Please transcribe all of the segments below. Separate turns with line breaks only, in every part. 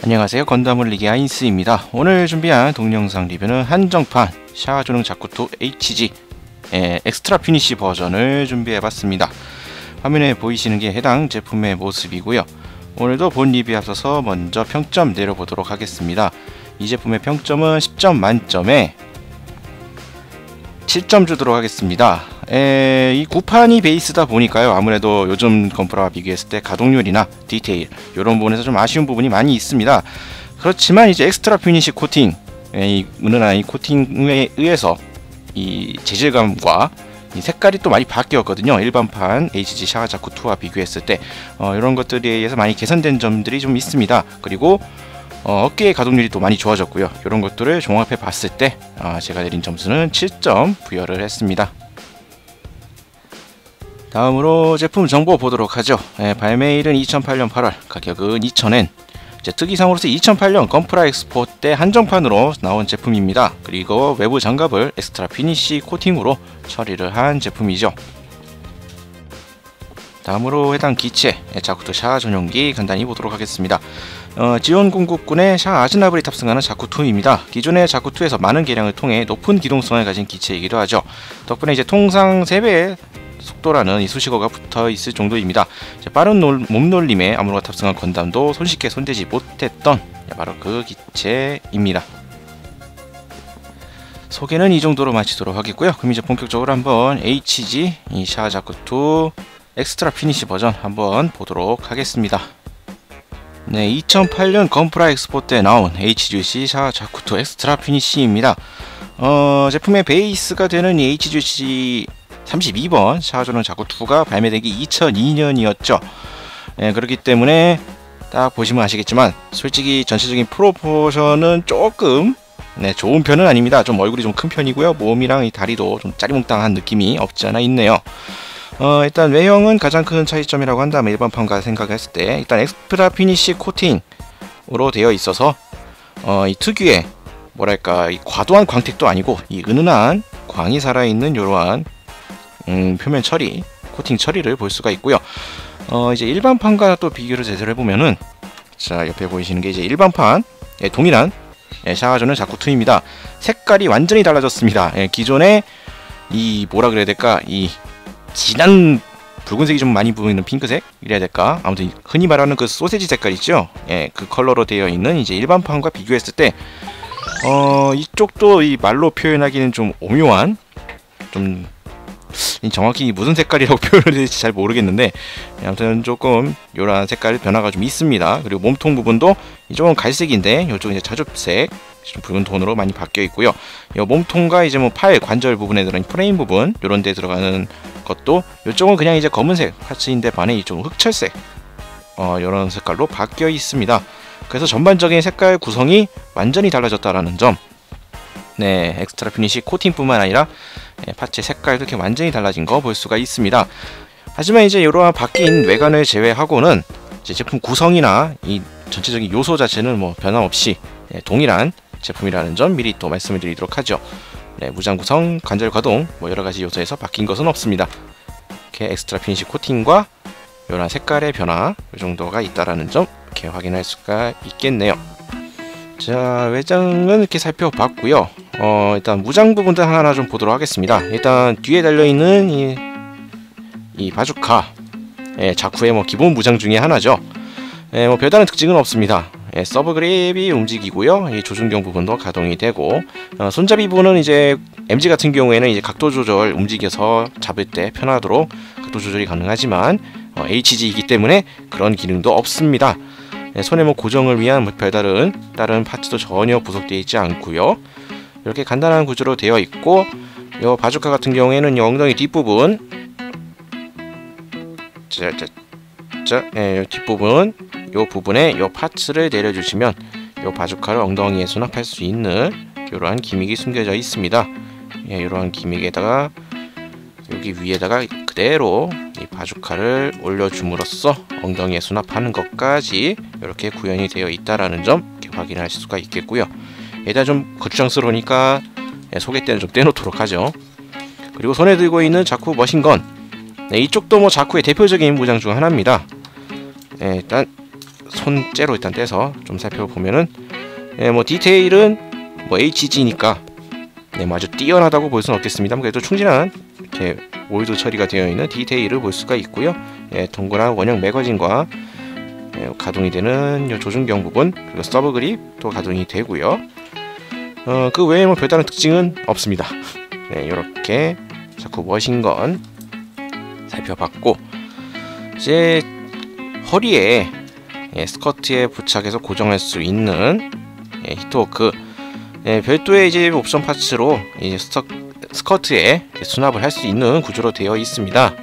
안녕하세요, 건담올리기 아인스입니다. 오늘 준비한 동영상 리뷰는 한정판 샤아조능 자쿠2 HG 엑스트라 피니쉬 버전을 준비해봤습니다. 화면에 보이시는 게 해당 제품의 모습이고요. 오늘도 본 리뷰에 앞서서 먼저 평점 내려보도록 하겠습니다. 이 제품의 평점은 10점 만점에 7점 주도록 하겠습니다. 이 구판이 베이스다 보니까요, 아무래도 요즘 건프라와 비교했을 때 가동률이나 디테일 이런 부분에서 좀 아쉬운 부분이 많이 있습니다. 그렇지만 이제 엑스트라 피니쉬 코팅, 이 은은한 이 코팅에 의해서 이 재질감과 이 색깔이 또 많이 바뀌었거든요. 일반판 HG 샤아 자쿠2와 비교했을 때 이런 것들에 의해서 많이 개선된 점들이 좀 있습니다. 그리고 어깨의 가동률이 또 많이 좋아졌고요. 이런 것들을 종합해 봤을 때 제가 내린 점수는 7점 부여를 했습니다. 다음으로 제품 정보 보도록 하죠. 발매일은 2008년 8월, 가격은 2000엔, 특이사항으로서 2008년 건프라 엑스포 때 한정판으로 나온 제품입니다. 그리고 외부 장갑을 엑스트라 피니쉬 코팅으로 처리를 한 제품이죠. 다음으로 해당 기체 자쿠2 샤아 전용기 간단히 보도록 하겠습니다. 지온 공국군의 샤아 아즈나블이 탑승하는 자쿠2입니다. 기존의 자쿠2에서 많은 개량을 통해 높은 기동성을 가진 기체이기도 하죠. 덕분에 이제 통상 3배의 속도라는 이 수식어가 붙어 있을 정도입니다. 빠른 몸놀림에 아무로가 탑승한 건담도 손쉽게 손대지 못했던 바로 그 기체입니다. 소개는 이 정도로 마치도록 하겠고요. 그럼 이제 본격적으로 한번 HG 이 샤아 자쿠2 엑스트라 피니쉬 버전 한번 보도록 하겠습니다. 2008년 건프라 엑스포 때 나온 HGC 샤아 자쿠2 엑스트라 피니쉬입니다. 제품의 베이스가 되는 이 HGC 32번 샤아조능 자쿠2가 발매되기 2002년이었죠. 그렇기 때문에 딱 보시면 아시겠지만 솔직히 전체적인 프로포션은 조금 좋은 편은 아닙니다. 좀 얼굴이 좀 큰 편이고요. 몸이랑 이 다리도 좀 짜리몽땅한 느낌이 없지 않아 있네요. 일단 외형은 가장 큰 차이점이라고 한다면 일반판과 생각했을 때 일단 엑스트라 피니쉬 코팅으로 되어 있어서 이 특유의 뭐랄까 이 과도한 광택도 아니고 이 은은한 광이 살아있는 이러한 표면 처리, 코팅 처리를 볼 수가 있고요. 이제 일반판과 또 비교를 제대로 해보면은, 자, 옆에 보이시는 게 이제 일반판 동일한 샤아조능 자쿠2입니다. 색깔이 완전히 달라졌습니다. 기존에 이 뭐라 그래야 될까, 이 진한 붉은색이 좀 많이 보이는 핑크색 이래야 될까, 아무튼 흔히 말하는 그 소세지 색깔 있죠. 그 컬러로 되어 있는 이제 일반판과 비교했을 때 이쪽도 이 말로 표현하기는 좀 오묘한, 좀 정확히 무슨 색깔이라고 표현을 될지 잘 모르겠는데 아무튼 조금 요런 색깔 변화가 좀 있습니다. 그리고 몸통 부분도 이쪽은 갈색인데 이쪽은 이제 자주색 좀 붉은 톤으로 많이 바뀌어 있고요. 이 몸통과 이제 뭐 팔 관절 부분에 들어가는 프레임 부분 요런 데 들어가는 것도 이쪽은 그냥 이제 검은색 파츠인데 반해 이쪽은 흑철색 요런 색깔로 바뀌어 있습니다. 그래서 전반적인 색깔 구성이 완전히 달라졌다라는 점, 엑스트라 피니쉬 코팅뿐만 아니라 파츠 색깔도 이렇게 완전히 달라진 거 볼 수가 있습니다. 하지만 이제 이러한 바뀐 외관을 제외하고는 이제 제품 구성이나 이 전체적인 요소 자체는 뭐 변함없이 동일한 제품이라는 점 미리 또 말씀을 드리도록 하죠. 무장 구성, 관절 가동 뭐 여러가지 요소에서 바뀐 것은 없습니다. 이렇게 엑스트라 피니쉬 코팅과 이런 색깔의 변화 이 정도가 있다라는 점 이렇게 확인할 수가 있겠네요. 자, 외장은 이렇게 살펴봤고요. 일단 무장 부분들 하나하나 좀 보도록 하겠습니다. 일단 뒤에 달려있는 이 바주카 자쿠의 뭐 기본 무장 중에 하나죠. 뭐 별다른 특징은 없습니다. 서브 그립이 움직이고요. 이 조준경 부분도 가동이 되고, 손잡이 부분은 이제 MG 같은 경우에는 이제 각도 조절 움직여서 잡을 때 편하도록 각도 조절이 가능하지만 HG이기 때문에 그런 기능도 없습니다. 손에 뭐 고정을 위한 다른 파츠도 전혀 부속되어 있지 않고요. 이렇게 간단한 구조로 되어 있고, 이 바주카 같은 경우에는 이 엉덩이 뒷부분, 뒷부분, 이 부분에 이 파츠를 내려주시면 이 바주카를 엉덩이에 수납할 수 있는 이러한 기믹이 숨겨져 있습니다. 이러한 기믹에다가 여기 위에다가 그대로 이 바주카를 올려줌으로써 엉덩이에 수납하는 것까지 이렇게 구현이 되어 있다라는 점 이렇게 확인할 수가 있겠고요. 일단 좀 거추장스러우니까 소개 때는 좀 떼놓도록 하죠. 그리고 손에 들고 있는 자쿠 머신건, 이쪽도 뭐 자쿠의 대표적인 무장 중 하나입니다. 일단 손째로 일단 떼서 좀 살펴보면은 뭐 디테일은 뭐 HG니까 뭐 아주 뛰어나다고 볼 수는 없겠습니다만 그래도 충실한 이렇게 몰드 처리가 되어 있는 디테일을 볼 수가 있고요. 동그란 원형 매거진과 가동이 되는 요 조준경 부분 그리고 서브 그립도 가동이 되고요. 그 외에 뭐 별다른 특징은 없습니다. 이렇게 자꾸 머신건 살펴봤고, 이제 허리에 스커트에 부착해서 고정할 수 있는 히트워크 별도의 이제 옵션 파츠로 이제 스커트에 수납을 할 수 있는 구조로 되어 있습니다.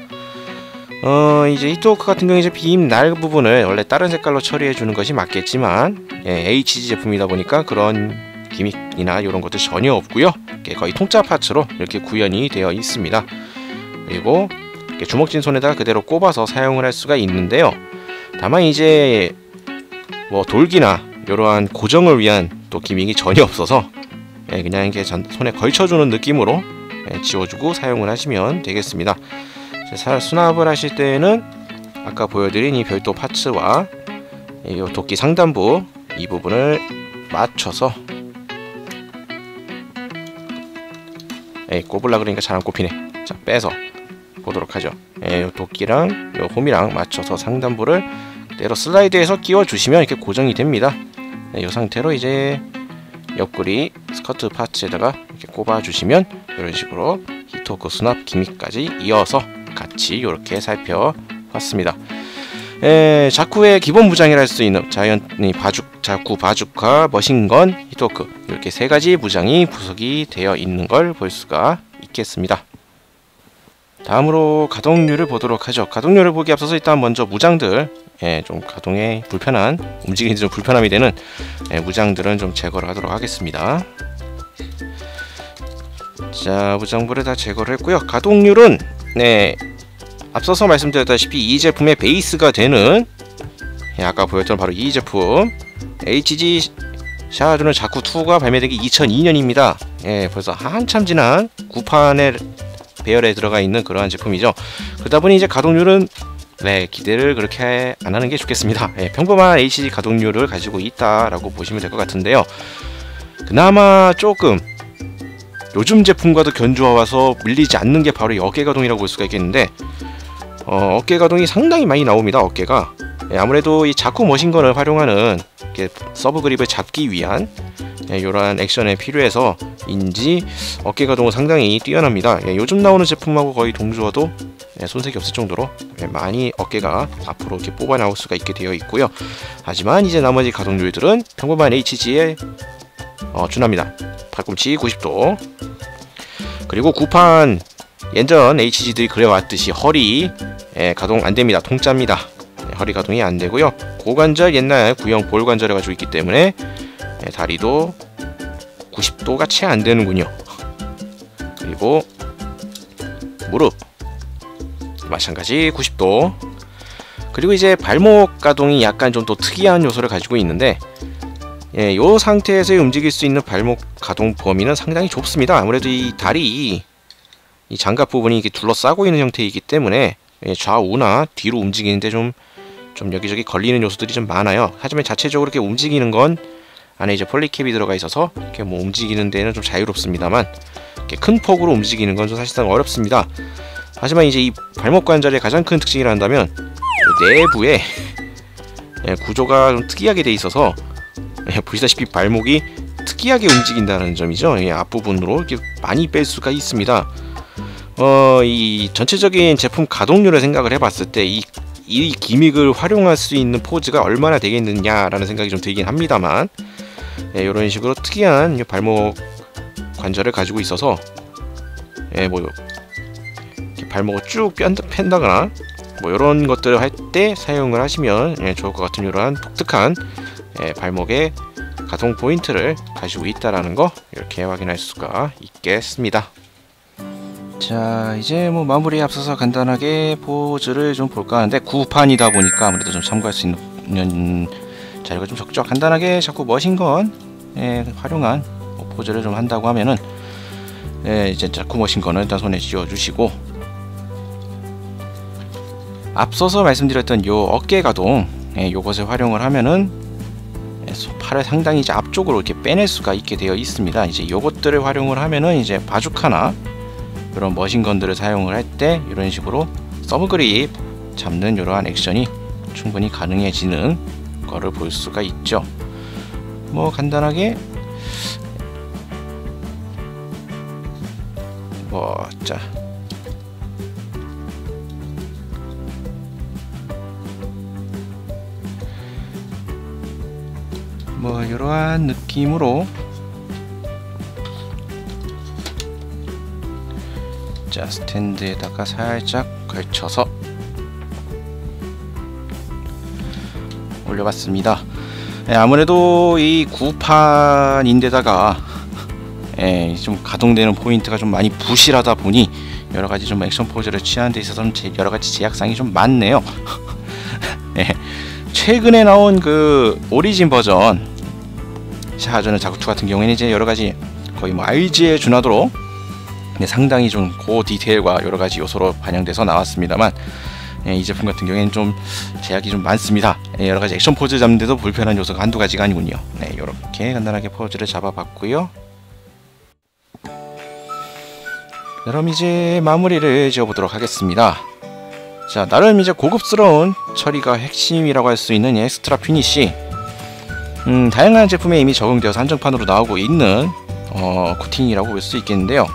이제 히트워크 같은 경우 이제 빔 날 부분을 원래 다른 색깔로 처리해 주는 것이 맞겠지만 HG 제품이다 보니까 그런 기믹이나 이런 것도 전혀 없고요. 거의 통짜 파츠로 이렇게 구현이 되어 있습니다. 그리고 주먹진 손에다가 그대로 꼽아서 사용을 할 수가 있는데요. 다만 이제 뭐 돌기나 이러한 고정을 위한 또 기믹이 전혀 없어서 그냥 이렇게 손에 걸쳐주는 느낌으로 지워주고 사용을 하시면 되겠습니다. 수납을 하실 때는 아까 보여드린 이 별도 파츠와 이 도끼 상단부 이 부분을 맞춰서 꼽으려 그러니까 잘 안 꼽히네. 자, 빼서 보도록 하죠. 이 도끼랑 이 홈이랑 맞춰서 상단부를 그대로 슬라이드해서 끼워 주시면 이렇게 고정이 됩니다. 이 상태로 이제 옆구리 스커트 파츠에다가 이렇게 꼽아 주시면 이런 식으로 히트워크 수납 기믹까지 이어서 같이 이렇게 살펴봤습니다. 자쿠의 기본 무장이라 할 수 있는 자이언트 자쿠 바주카 머신건 히트워크 이렇게 세 가지 무장이 구성이 되어 있는 걸 볼 수가 있겠습니다. 다음으로 가동률을 보도록 하죠. 가동률을 보기 앞서서 일단 먼저 무장들 좀 가동에 불편한 움직이기 좀 불편함이 되는 무장들은 좀 제거를 하도록 하겠습니다. 자, 무장부를 다 제거를 했고요. 가동률은 앞서서 말씀드렸다시피 이 제품의 베이스가 되는 아까 보였던 바로 이 제품 HG 샤드는 자쿠2가 발매되기 2002년입니다. 벌써 한참 지난 구판의 배열에 들어가 있는 그러한 제품이죠. 그러다 보니 이제 가동률은 기대를 그렇게 안 하는 게 좋겠습니다. 평범한 HG 가동률을 가지고 있다라고 보시면 될 것 같은데요. 그나마 조금 요즘 제품과도 견주어와서 밀리지 않는 게 바로 이 어깨 가동이라고 볼 수가 있겠는데 어깨 가동이 상당히 많이 나옵니다. 어깨가 아무래도 이 자쿠 머신건을 활용하는 서브 그립을 잡기 위한 이러한 액션에 필요해서인지 어깨 가동은 상당히 뛰어납니다. 요즘 나오는 제품하고 거의 동조어도 손색이 없을 정도로 많이 어깨가 앞으로 이렇게 뽑아 나올 수가 있게 되어 있고요. 하지만 이제 나머지 가동률들은 평범한 HG에 준합니다. 팔꿈치 90도. 그리고 구판 예전 HG들이 그래왔듯이 허리 가동 안됩니다. 통짜입니다. 허리 가동이 안되고요. 고관절 옛날 구형 볼 관절을 가지고 있기 때문에 다리도 90도가 채 안되는군요. 그리고 무릎 마찬가지 90도. 그리고 이제 발목 가동이 약간 좀 또 특이한 요소를 가지고 있는데 요 상태에서 움직일 수 있는 발목 가동 범위는 상당히 좁습니다. 아무래도 이 다리 이 장갑 부분이 이렇게 둘러싸고 있는 형태이기 때문에 좌우나 뒤로 움직이는데 좀 여기저기 걸리는 요소들이 좀 많아요. 하지만 자체적으로 이렇게 움직이는 건 안에 이제 폴리캡이 들어가 있어서 이렇게 뭐 움직이는 데는 좀 자유롭습니다만 이렇게 큰 폭으로 움직이는 건 좀 사실상 어렵습니다. 하지만 이제 이 발목 관절의 가장 큰 특징이라 한다면 내부에 구조가 좀 특이하게 돼 있어서 보시다시피 발목이 특이하게 움직인다는 점이죠. 앞부분으로 이렇게 많이 뺄 수가 있습니다. 이 전체적인 제품 가동률을 생각을 해봤을 때 이 기믹을 활용할 수 있는 포즈가 얼마나 되겠느냐라는 생각이 좀 들긴 합니다만 이런 식으로 특이한 발목 관절을 가지고 있어서 뭐 발목을 쭉 뺀다거나 뭐 이런 것들을 할 때 사용을 하시면 좋을 것 같은 이러한 독특한 발목의 가동 포인트를 가지고 있다라는 거 이렇게 확인할 수가 있겠습니다. 자, 이제 뭐 마무리에 앞서서 간단하게 포즈를 좀 볼까 하는데 구판이다 보니까 아무래도 좀 참고할 수 있는 자료가 좀 적죠. 간단하게 자꾸 머신건 활용한 포즈를 좀 한다고 하면은 이제 자꾸 머신건을 일단 손에 쥐어 주시고 앞서서 말씀드렸던 요 어깨 가동 요것을 활용을 하면은 팔을 상당히 이제 앞쪽으로 이렇게 빼낼 수가 있게 되어 있습니다. 이제 요것들을 활용을 하면은 이제 바주카나 이런 머신건들을 사용을 할 때 이런 식으로 서브그립 잡는 이러한 액션이 충분히 가능해지는 거를 볼 수가 있죠. 뭐 간단하게 이러한 느낌으로 스탠드에다가 살짝 걸쳐서 올려봤습니다. 아무래도 이 구판인데다가 좀 가동되는 포인트가 좀 많이 부실하다 보니 여러가지 좀 액션 포즈를 취하는 데 있어서 여러가지 제약상이 좀 많네요. 최근에 나온 그 오리진 버전 샤하저는 자쿠2 같은 경우에는 이제 여러가지 거의 뭐 RG에 준하도록 상당히 좀 고 디테일과 여러가지 요소로 반영돼서 나왔습니다만, 이 제품 같은 경우에는 좀 제약이 좀 많습니다. 여러가지 액션 포즈 잡는데도 불편한 요소가 한두 가지가 아니군요. 이렇게 간단하게 포즈를 잡아봤고요. 그럼 이제 마무리를 지어보도록 하겠습니다. 자, 나름 이제 고급스러운 처리가 핵심이라고 할 수 있는 엑스트라 피니쉬. 다양한 제품에 이미 적용되어서 한정판으로 나오고 있는 코팅이라고 볼 수 있겠는데요.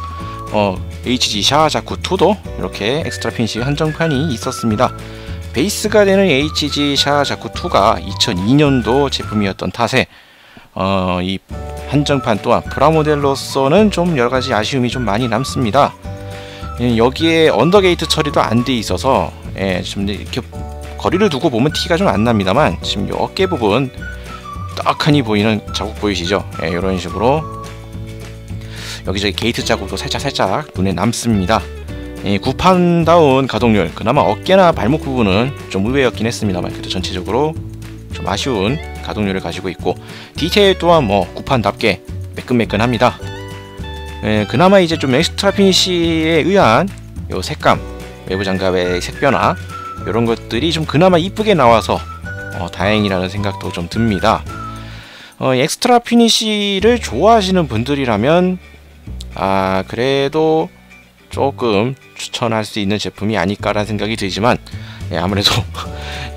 HG 샤자쿠2도 이렇게 엑스트라 피니쉬 한정판이 있었습니다. 베이스가 되는 HG 샤자쿠2가 2002년도 제품이었던 탓에 이 한정판 또한 프라모델로서는 좀 여러가지 아쉬움이 좀 많이 남습니다. 여기에 언더게이트 처리도 안 돼 있어서 좀 이렇게 거리를 두고 보면 티가 좀 안 납니다만, 지금 요 어깨 부분 떡하니 보이는 자국 보이시죠? 이런 식으로 여기저기 게이트 자국도 살짝 눈에 남습니다. 구판다운 가동률, 그나마 어깨나 발목 부분은 좀 의외였긴 했습니다만 그래도 전체적으로 좀 아쉬운 가동률을 가지고 있고, 디테일 또한 뭐 구판답게 매끈매끈합니다. 그나마 이제 좀 엑스트라 피니쉬에 의한 요 색감, 외부 장갑의 색 변화 이런 것들이 좀 그나마 이쁘게 나와서 다행이라는 생각도 좀 듭니다. 엑스트라 피니쉬를 좋아하시는 분들이라면 그래도 조금 추천할 수 있는 제품이 아닐까라는 생각이 들지만, 아무래도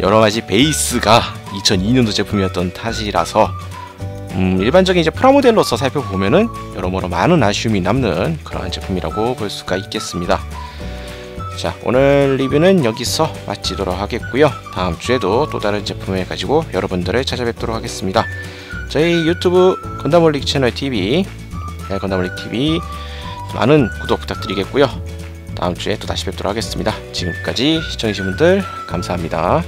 여러가지 베이스가 2002년도 제품이었던 탓이라서 일반적인 이제 프라모델로서 살펴보면은 여러모로 많은 아쉬움이 남는 그러한 제품이라고 볼 수가 있겠습니다. 자, 오늘 리뷰는 여기서 마치도록 하겠고요. 다음 주에도 또 다른 제품을 가지고 여러분들을 찾아뵙도록 하겠습니다. 저희 유튜브 건담올릭 채널 TV, 건담올릭 TV 많은 구독 부탁드리겠고요. 다음 주에 또 다시 뵙도록 하겠습니다. 지금까지 시청해주신 분들 감사합니다.